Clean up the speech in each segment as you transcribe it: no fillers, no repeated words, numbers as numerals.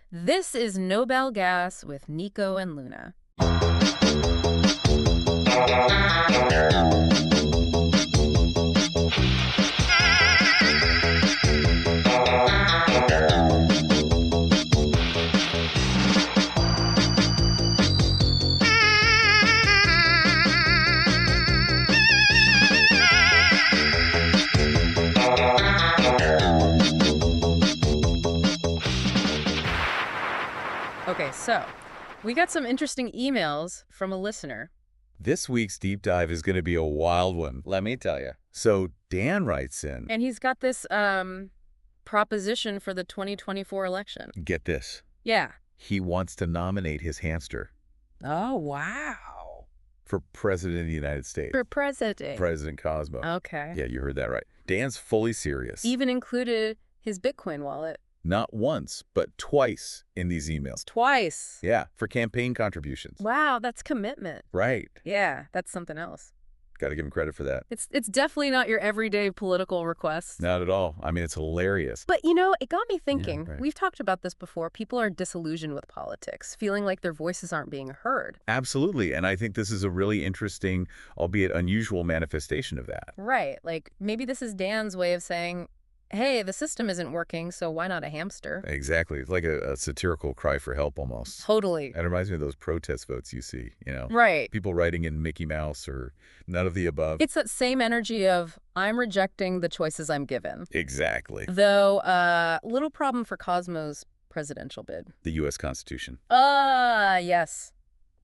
This is Nobel Gas with Niko and Luna. Okay, so we got some interesting emails from a listener. This week's deep dive is going to be a wild one, let me tell you. So Dan writes in. And he's got this proposition for the 2024 election. Get this. Yeah. He wants to nominate his hamster Oh, wow. for President of the United States. For president. President Cosmo. Okay. Yeah, you heard that right. Dan's fully serious. Even included his Bitcoin wallet. Not once, but twice in these emails. Twice. Yeah, for campaign contributions. Wow, that's commitment. Right. Yeah, that's something else. Got to give him credit for that. It's definitely not your everyday political request. Not at all. I mean, it's hilarious. But, you know, it got me thinking. Yeah, right. We've talked about this before. People are disillusioned with politics, feeling like their voices aren't being heard. Absolutely. And I think this is a really interesting, albeit unusual manifestation of that. Right. Like, maybe this is Dan's way of saying, hey, the system isn't working, so why not a hamster? Exactly. It's like a satirical cry for help almost. Totally. It reminds me of those protest votes you see, you know? Right. People writing in Mickey Mouse or none of the above. It's that same energy of, I'm rejecting the choices I'm given. Exactly. Though, little problem for Cosmo's presidential bid. The U.S. Constitution. Yes.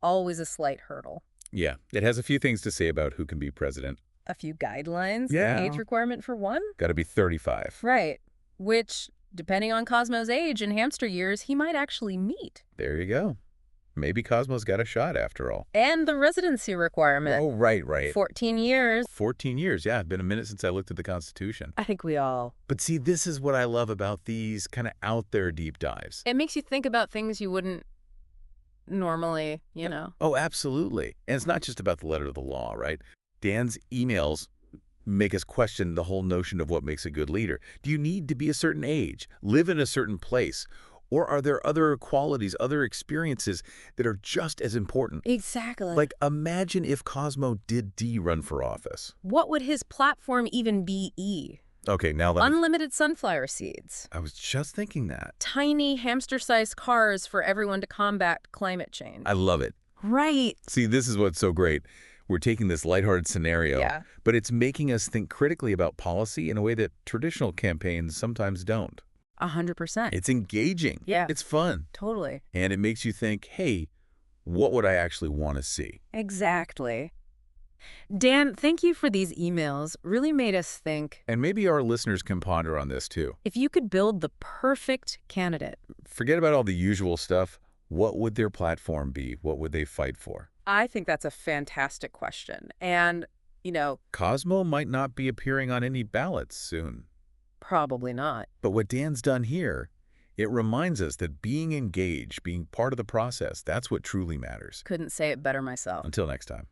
Always a slight hurdle. Yeah. It has a few things to say about who can be president. A few guidelines. Yeah. Age requirement for one. Got to be 35. Right. Which, depending on Cosmo's age and hamster years, he might actually meet. There you go. Maybe Cosmo's got a shot after all. And the residency requirement. Oh, right. 14 years. 14 years. Yeah, it's been a minute since I looked at the Constitution. I think we all. But see, this is what I love about these kind of out there deep dives. It makes you think about things you wouldn't normally, you know. Oh, absolutely. And it's not just about the letter of the law, right? Dan's emails make us question the whole notion of what makes a good leader. Do you need to be a certain age, live in a certain place, or are there other qualities, other experiences that are just as important? Exactly. Like, imagine if Cosmo did run for office. What would his platform even be? Okay, now let me... Unlimited sunflower seeds. I was just thinking that. Tiny hamster-sized cars for everyone to combat climate change. I love it. Right. See, this is what's so great. We're taking this lighthearted scenario, but it's making us think critically about policy in a way that traditional campaigns sometimes don't. 100%. It's engaging. Yeah. It's fun. Totally. And it makes you think, hey, what would I actually want to see? Exactly. Dan, thank you for these emails. Really made us think. And maybe our listeners can ponder on this too. If you could build the perfect candidate. Forget about all the usual stuff. What would their platform be? What would they fight for? I think that's a fantastic question. And, you know... Cosmo might not be appearing on any ballots soon. Probably not. But what Dan's done here, it reminds us that being engaged, being part of the process, that's what truly matters. Couldn't say it better myself. Until next time.